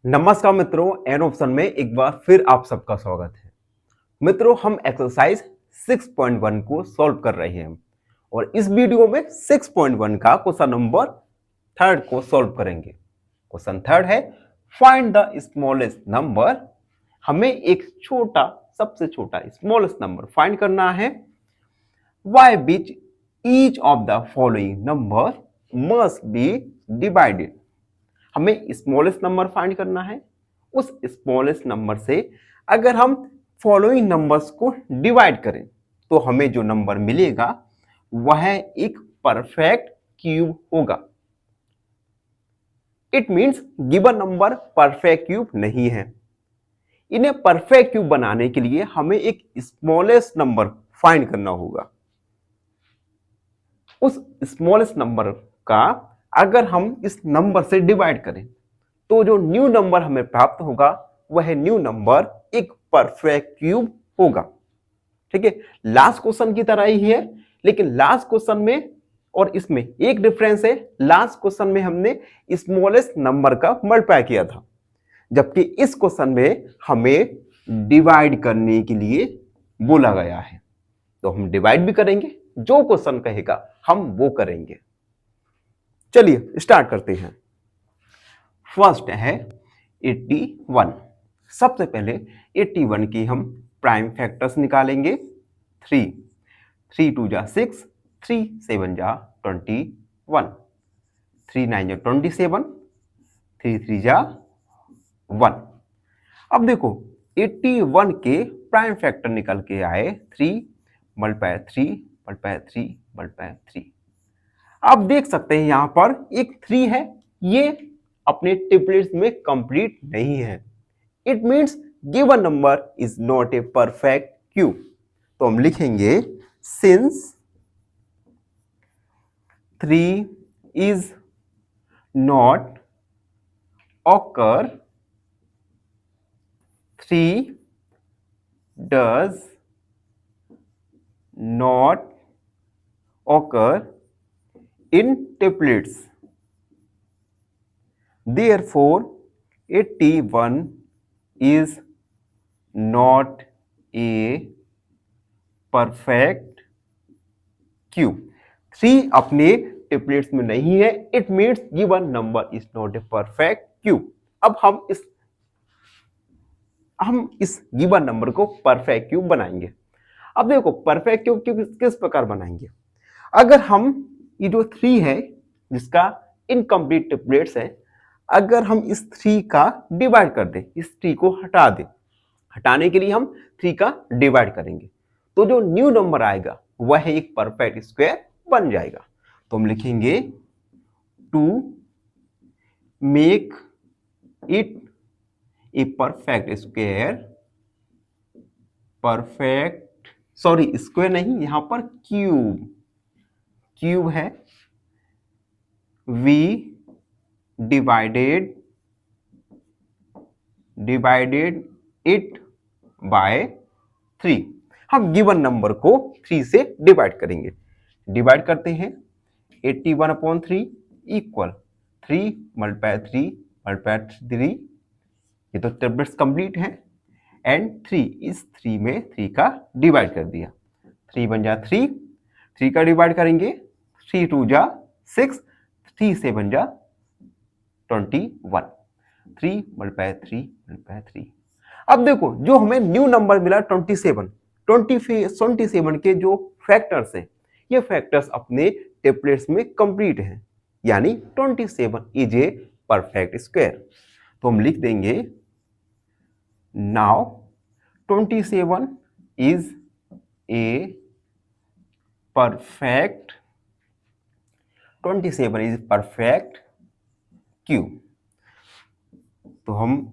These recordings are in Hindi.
नमस्कार मित्रों, एन ऑप्शन में एक बार फिर आप सबका स्वागत है। मित्रों, हम एक्सरसाइज 6.1 को सॉल्व कर रहे हैं और इस वीडियो में 6.1 का क्वेश्चन नंबर 3 को सॉल्व करेंगे। क्वेश्चन 3 है फाइंड द स्मॉलेस्ट नंबर। हमें एक सबसे छोटा स्मॉलेस्ट नंबर फाइंड करना है। By which each of the following number must be divided. हमें स्मॉलेस्ट नंबर फाइंड करना है। उस स्मॉलेस्ट नंबर से अगर हम फॉलोइंग नंबर्स को डिवाइड करें तो हमें जो नंबर मिलेगा वह एक परफेक्ट क्यूब होगा। It means given number perfect cube नहीं है। इन्हें परफेक्ट क्यूब बनाने के लिए हमें एक स्मॉलेस्ट नंबर फाइंड करना होगा। उस स्मॉलेस्ट नंबर का अगर हम इस नंबर से डिवाइड करें तो जो न्यू नंबर हमें प्राप्त होगा वह न्यू नंबर एक परफेक्ट क्यूब होगा। ठीक है, लास्ट क्वेश्चन की तरह ही है, लेकिन लास्ट क्वेश्चन में और इसमें एक डिफरेंस है। लास्ट क्वेश्चन में हमने स्मॉलेस्ट नंबर का मल्टीप्लाई किया था, जबकि इस क्वेश्चन में हमें डिवाइड करने के लिए बोला गया है। तो हम डिवाइड भी करेंगे, जो क्वेश्चन कहेगा हम वो करेंगे। चलिए स्टार्ट करते हैं। फर्स्ट है 81। सबसे पहले 81 की हम प्राइम फैक्टर्स निकालेंगे। 3 2 जा 6, 3 7 जा 21, 3 9 जा 27, 3 3 जा 1। अब देखो 81 के प्राइम फैक्टर निकल के आए 3 मल्टीप्लाई 3 मल्टीप्लाई 3 मल्टीप्लाई 3। आप देख सकते हैं यहां पर एक 3 है, ये अपने ट्रिपलेट्स में कंप्लीट नहीं है। It means given number is not a perfect cube. तो हम लिखेंगे since 3 is not occur, 3 does not occur in triplets. Therefore 81 is not a perfect cube. 3 अपने ट्रिपलेट्स में नहीं है। It means given number is not a perfect cube. अब हम इस गिवन नंबर को परफेक्ट क्यूब बनाएंगे। अब देखो परफेक्ट क्यूब किस प्रकार बनाएंगे। अगर हम ये जो 3 है जिसका इनकम्प्लीट ट्रिपलेट्स है, अगर हम इस 3 का डिवाइड कर दें, इस 3 को हटा दें, हटाने के लिए हम 3 का डिवाइड करेंगे तो जो न्यू नंबर आएगा वह एक परफेक्ट स्क्वायर बन जाएगा। तो हम लिखेंगे to make it a perfect square, square नहीं, यहां पर क्यूब है। We divided it by 3। हम गिवन नंबर को 3 से डिवाइड करेंगे। डिवाइड करते हैं 81/3 इक्वल 3 मल्टीप्लाई 3 मल्टीप्लाई 3। ये तो ट्रिपलेट्स कंप्लीट है एंड 3 इस 3 में 3 का डिवाइड कर दिया। 3 बन जा 3, 3 का डिवाइड करेंगे 3 2 जा 6, 3 7 जा 21, 3 मल्टीप्लाई 3 मल्टीप्लाई 3। अब देखो जो हमें न्यू नंबर मिला 27 के जो फैक्टर्स है, ये फैक्टर्स अपने ट्रिपलेट्स में कंप्लीट हैं, यानी 27 इज ए परफेक्ट स्क्वायर। तो हम लिख देंगे now 27 is a perfect cube. तो हम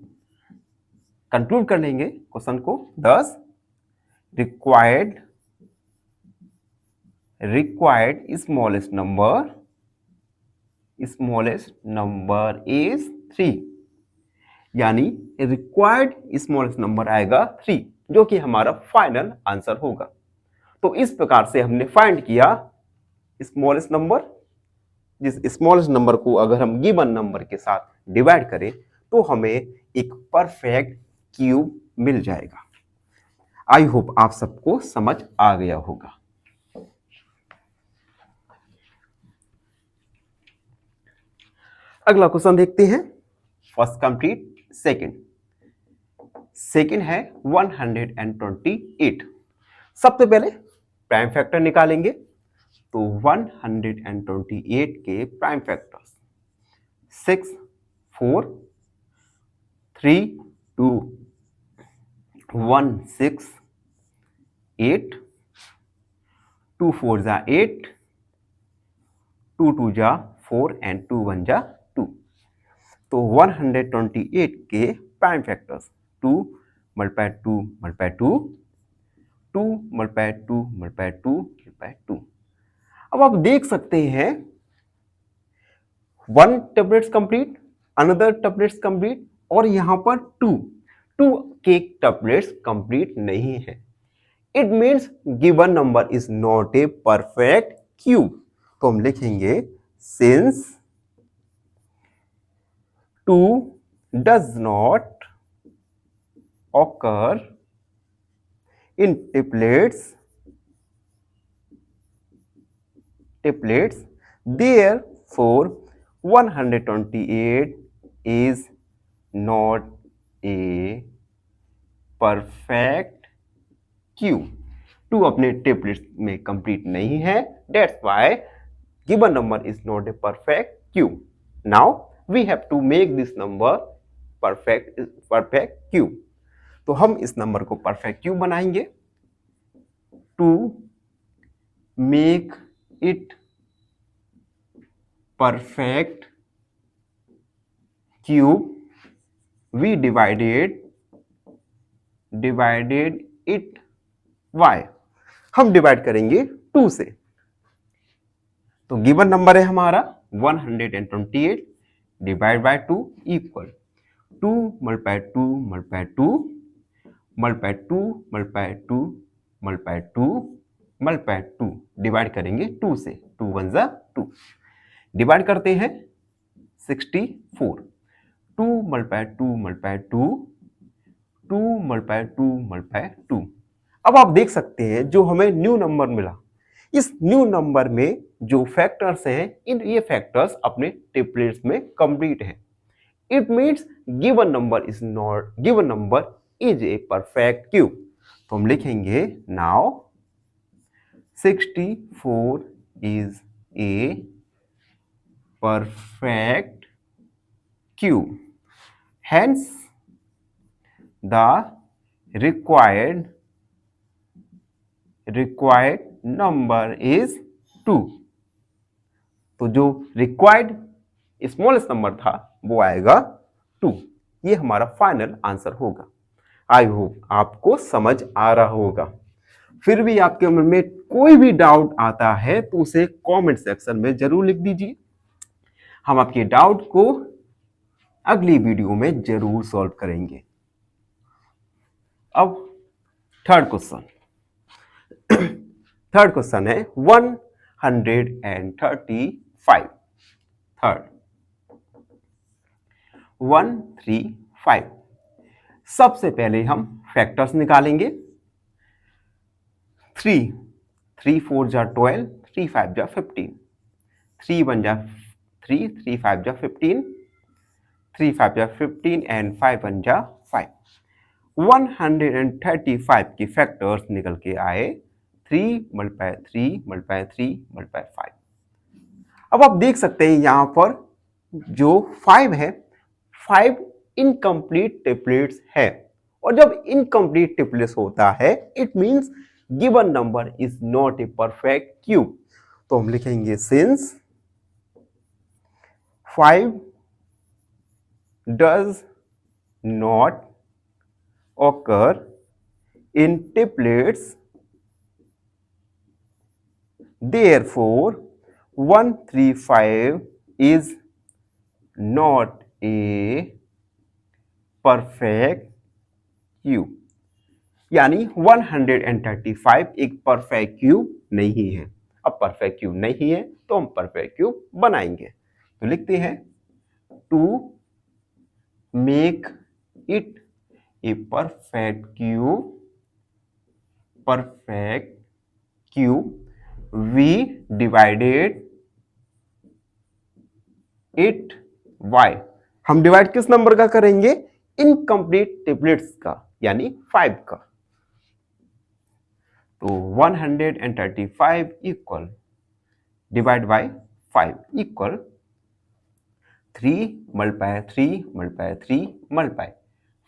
कंक्लूड कर लेंगे क्वेश्चन को। Thus required smallest number is 3, यानी रिक्वायर्ड स्मॉलेस्ट नंबर आएगा 3, जो कि हमारा फाइनल आंसर होगा। तो इस प्रकार से हमने फाइंड किया स्मॉलेस्ट नंबर। जिस स्मॉलेस्ट नंबर को अगर हम गिवन नंबर के साथ डिवाइड करें तो हमें एक परफेक्ट क्यूब मिल जाएगा। आई होप आप सबको समझ आ गया होगा। अगला क्वेश्चन देखते हैं। फर्स्ट कंप्लीट, सेकंड है 128। सबसे पहले प्राइम फैक्टर निकालेंगे, तो 128 के प्राइम फैक्टर्स 6, 4, 3, 2, 1, 6, 8, 2 4 जा 8, 2 2 जा 4 एंड 2 1 जा 2। तो 128 के prime factors 2 multiply 2 multiply 2, 2 multiply 2 multiply 2 multiply 2। अब आप देख सकते हैं 1 tablets complete, another tablets complete, और यहां पर 2 के टेबलेट्स कंप्लीट नहीं है। It means given number is not a perfect cube. तो हम लिखेंगे since 2 does not occur in triplets, therefore 128 is not a perfect cube. 2 अपने ट्रिपलेट्स में कंप्लीट नहीं है, that's why given number is not a perfect cube. Now we have to make this number perfect cube. तो हम इस नंबर को परफेक्ट क्यूब बनाएंगे। To make it perfect cube we divided it y। हम डिवाइड करेंगे 2 से। तो गिवन नंबर है हमारा 128 divide by 2 equal 2 multiply 2 multiply 2 multiply 2 multiply 2 multiply 2 multiply 2। Divide करेंगे 2 से, 2 1 जा 2। डिवाइड करते हैं 64, 2 मल्टीप्लाई 2 मल्टीप्लाई 2, 2 मल्टीप्लाई 2 मल्टीप्लाई 2। अब आप देख सकते हैं जो हमें न्यू नंबर मिला, इस न्यू नंबर में जो फैक्टर्स हैं, इन ये फैक्टर्स अपने ट्रिपलेट्स में कंप्लीट हैं। It means given number is a perfect cube. तो हम लिखेंगे now 64 is a perfect cube, hence the required number is 2। तो जो रिक्वायर्ड स्मॉलेस्ट नंबर था वो आएगा 2। ये हमारा फाइनल आंसर होगा। आई होप आपको समझ आ रहा होगा। फिर भी आपके मन में कोई भी डाउट आता है तो उसे कमेंट सेक्शन में जरूर लिख दीजिए। हम आपके डाउट को अगली वीडियो में जरूर सॉल्व करेंगे। अब थर्ड क्वेश्चन है 135। 135। सबसे पहले हम फैक्टर्स निकालेंगे। 3 4 जा 12, 3 5 जा 15, 3 1 जा 3, 3 5 जा 15, 3 5 जा 15 एंड 5 1 जा 5। 135 की फैक्टर्स निकल के आए 3 मल्टीप्लाई 3 मल्टीप्लाई 3 मल्टीप्लाई 5। अब आप देख सकते हैं यहां पर जो 5 है, 5 इनकम्प्लीट ट्रिपलेट्स है, और जब इनकम्प्लीट ट्रिपलेट्स होता है it means given number is not a perfect cube. तो हम लिखेंगे since 5 does not occur in triplets, therefore 135 is not a perfect cube. यानी 135 एक परफेक्ट क्यूब नहीं है। अब परफेक्ट क्यूब नहीं है तो हम परफेक्ट क्यूब बनाएंगे। तो लिखते हैं 2 make it a perfect cube, we divided it by, हम डिवाइड किस नंबर का करेंगे, इनकम्प्लीट ट्रिपलेट्स का, यानी 5 का। तो 135 equal divide by 5 equal 3 multiply 3 multiply 3 multiply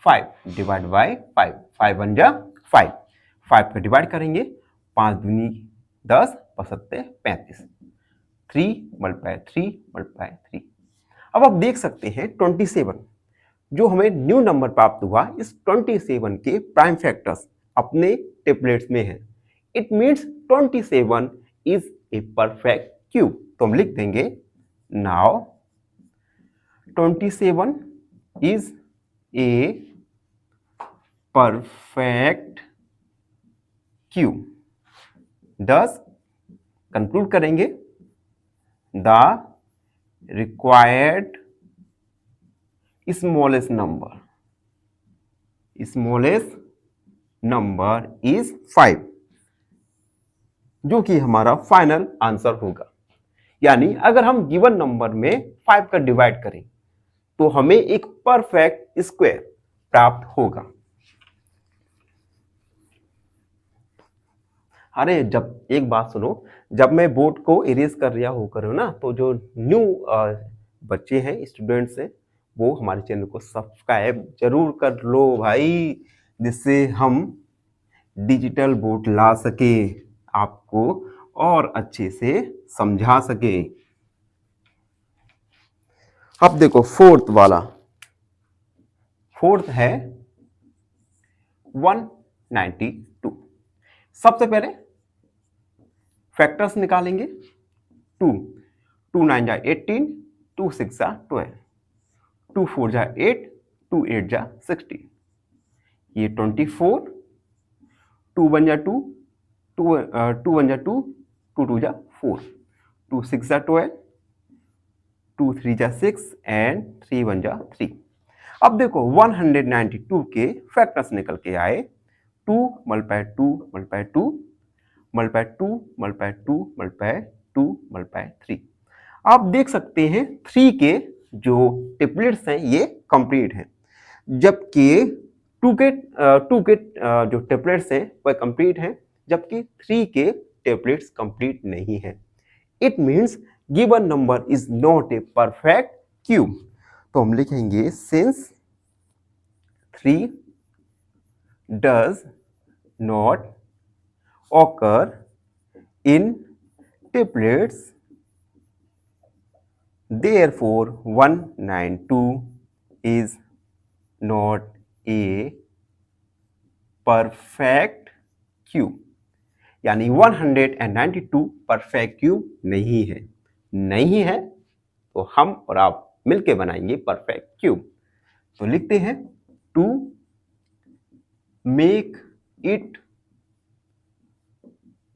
5 divide by 5, 5 बन जा 5, 5 को डिवाइड करेंगे, 5 दूनी 10, 5 35, 3 मल्टीप्लाई 3 मल्टीप्लाई 3। अब आप देख सकते हैं 27 जो हमें न्यू नंबर प्राप्त हुआ, इस 27 के प्राइम फैक्टर्स अपने ट्रिपलेट्स में हैं। It means 27 is a perfect cube. तो हम लिख देंगे now 27 is a perfect cube. दस कंक्लूड करेंगे the required smallest number is 5, जो कि हमारा फाइनल आंसर होगा। यानी अगर हम गिवन नंबर में 5 का डिवाइड करें तो हमें एक परफेक्ट स्क्वायर प्राप्त होगा। अरे जब एक बात सुनो, जब मैं बोर्ड को इरेज कर रहा हो करो ना, तो जो न्यू बच्चे हैं, स्टूडेंट्स हैं, वो हमारे चैनल को सब्सक्राइब जरूर कर लो भाई, जिससे हम डिजिटल बोर्ड ला सके, आपको और अच्छे से समझा सके। अब देखो फोर्थ वाला, फोर्थ है 192। सबसे पहले फैक्टर्स निकालेंगे। 2 2 9 जा 18, 2 6 जा 12, 2 4 जा 8, 2 8 जा 16, ये 24, 2 1 जा 2, 2 1 जा 2, 2 2 जा 4, 2 6 जा 12, 2 3 जा 6 एंड 3 1 जा 3। अब देखो 192 के फैक्टर्स निकल के आए। 2 multiply 2 multiply 2 multiply 2 multiply 2 multiply 2 multiply 3। आप देख सकते हैं 3 के जो ट्रिपलेट्स हैं ये कंप्लीट हैं, जबकि 2 के जो ट्रिपलेट्स हैं वह कंप्लीट हैं, जबकि 3 के ट्रिपलेट्स कंप्लीट नहीं है। It means given number is not a perfect cube. तो हम लिखेंगे since 3 does not occur in triplets, therefore 192 is not a perfect cube। यानी 192 परफेक्ट क्यूब नहीं है, तो हम और आप मिलके बनाएंगे परफेक्ट क्यूब। तो लिखते हैं to make it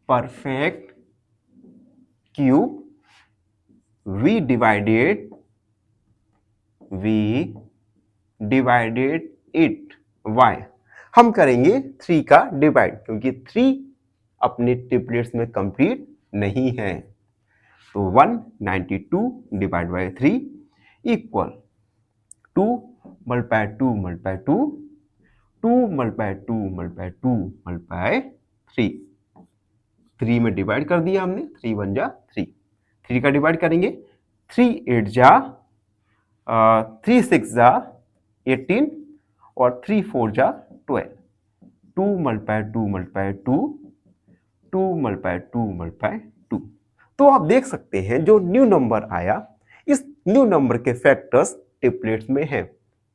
perfect cube, we divided it by, हम करेंगे 3 का डिवाइड, क्योंकि 3 अपने ट्रिपलेट्स में कंप्लीट नहीं है। तो 192 divide by 3 equal 2 multiply 2 multiply 2, 2 multiply 2 multiply 2 multiply 3। 3 में डिवाइड कर दिया हमने, 3 1 जा 3, 3 का डिवाइड करेंगे, 3 8 जा 3 6 जा 18 और 3 4 जा 12, 2 मल्टीप्लाई 2 मल्टीप्लाई 2, 2 मल्टीप्लाई 2 मल्टीप्लाई 2। तो आप देख सकते हैं जो न्यू नंबर आया, इस न्यू नंबर के फैक्टर्स ट्रिपलेट्स में हैं।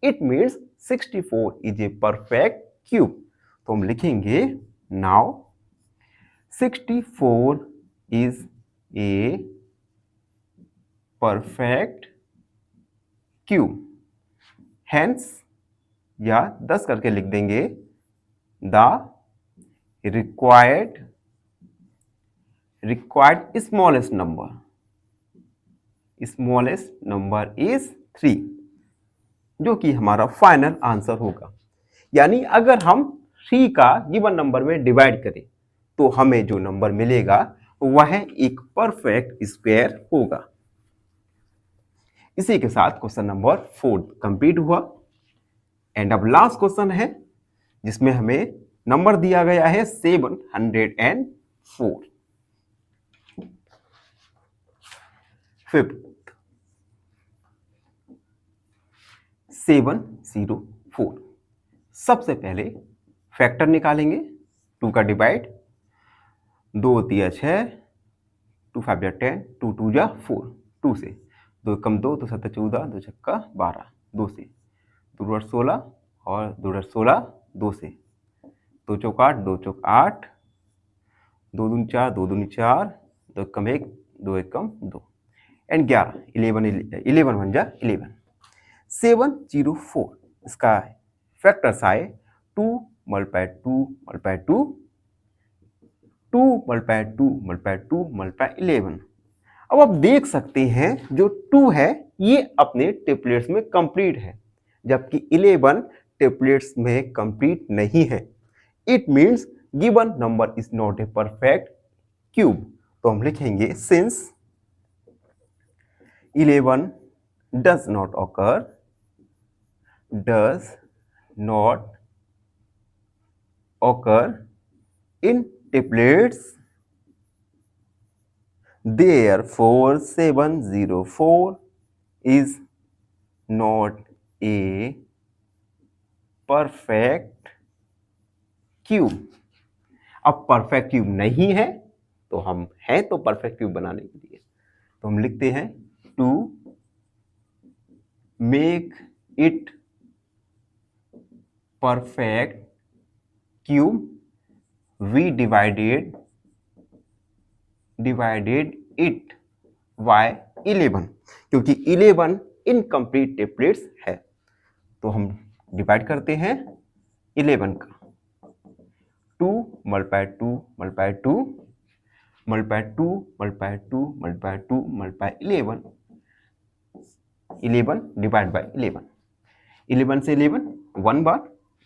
It means 64 is a perfect cube. तो हम लिखेंगे now 64 is a perfect cube, hence या 10 करके लिख देंगे the required smallest number is 3। जो कि हमारा फाइनल आंसर होगा। यानी अगर हम 3 का गिवन नंबर में डिवाइड करें तो हमें जो नंबर मिलेगा वह एक परफेक्ट स्क्वायर होगा। इसी के साथ क्वेश्चन नंबर 4 कंप्लीट हुआ। एंड अब लास्ट क्वेश्चन है जिसमें हमें नंबर दिया गया है 704। फिफ्थ 704। सबसे पहले फैक्टर निकालेंगे 2 का डिवाइड, 2 तिया 6, 2 5 जा 10, 2 2 जा 4, 2 से 2 कम 2, 2 7 14, 2 छक्का 12, 2 से 2 8 16 और 2 8 16, 2 से 2 चौक 8, 2 चौक 8, 2 दूनी 4, 2 दूनी 4, 2 कम 1, 2 1 कम 2 एंड 11, 11 बन जा 11। 704 इसका फैक्टर्स आए 2 multiply 2 multiply 2, 2 multiply 2 multiply 2 multiply 11। अब आप देख सकते हैं जो 2 है ये अपने ट्रिपलेट्स में कंप्लीट है, जबकि 11 ट्रिपलेट्स में कंप्लीट नहीं है। It means given number is not a perfect cube. तो हम लिखेंगे since 11 does not occur in triplets, therefore 704 is not a perfect cube। अब परफेक्ट क्यूब नहीं है तो हम हैं तो परफेक्ट क्यूब बनाने के लिए तो हम लिखते हैं to make it perfect cube we divided it by 11, क्योंकि 11 इनकम्प्लीट ट्रिपलेट्स है तो हम डिवाइड करते हैं 11 का 2 multiply 2 multiply 2 multiply 2 multiply 2 multiply 2 multiply 11 divide by 11। 11 से 11 1 बार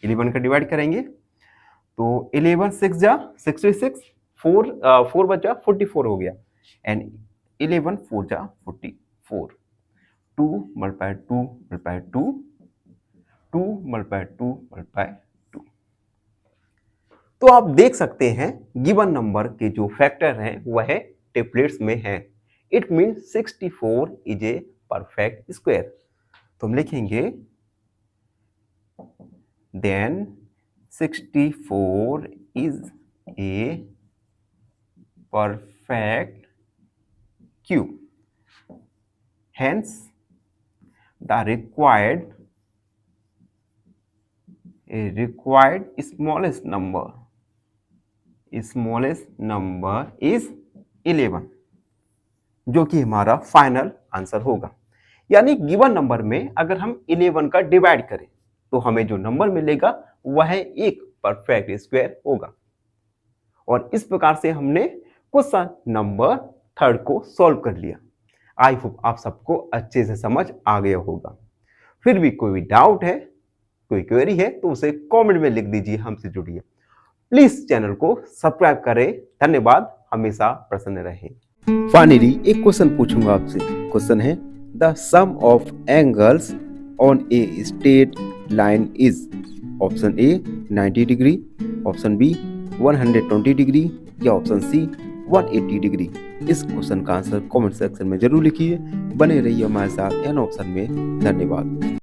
11 का डिवाइड करेंगे तो 11 6 जा 66, 4 बचा 44 हो गया एंड 11 4 जा 44, 2 मल्टीप्लाई 2 मल्टीप्लाई 2, 2 मल्टीप्लाई 2 मल्टीप्लाई 2। तो आप देख सकते हैं गिवन नंबर के जो फैक्टर हैं वह ट्रिपलेट्स में है। It means 64 is a perfect square. तो हम लिखेंगे then 64 is a perfect cube. Hence, the required smallest number is 11, जो कि हमारा फाइनल आंसर होगा। यानी गिवन नंबर में अगर हम 11 का डिवाइड करें तो हमें जो नंबर मिलेगा वह एक परफेक्ट स्क्वायर होगा। और इस प्रकार से हमने क्वेश्चन नंबर 3 को सॉल्व कर लिया। आई होप आप सबको अच्छे से समझ आ गया होगा। फिर भी कोई डाउट है, कोई क्वेरी है तो उसे कमेंट में लिख दीजिए, हमसे जुड़िए। प्लीज चैनल को सब्सक्राइब करें। धन्यवाद, हमेशा प्रसन्न रहें। फाइनली एक क्वेश्चन पूछूंगा आपसे। क्वेश्चन है the sum of angles on a straight line is option A 90 degree, option B 120 degree या ऑप्शन सी 180 डिग्री। इस क्वेश्चन का आंसर कमेंट सेक्शन में जरूर लिखिए। बने रहिए हमारे साथ एन ऑप्शन में। धन्यवाद।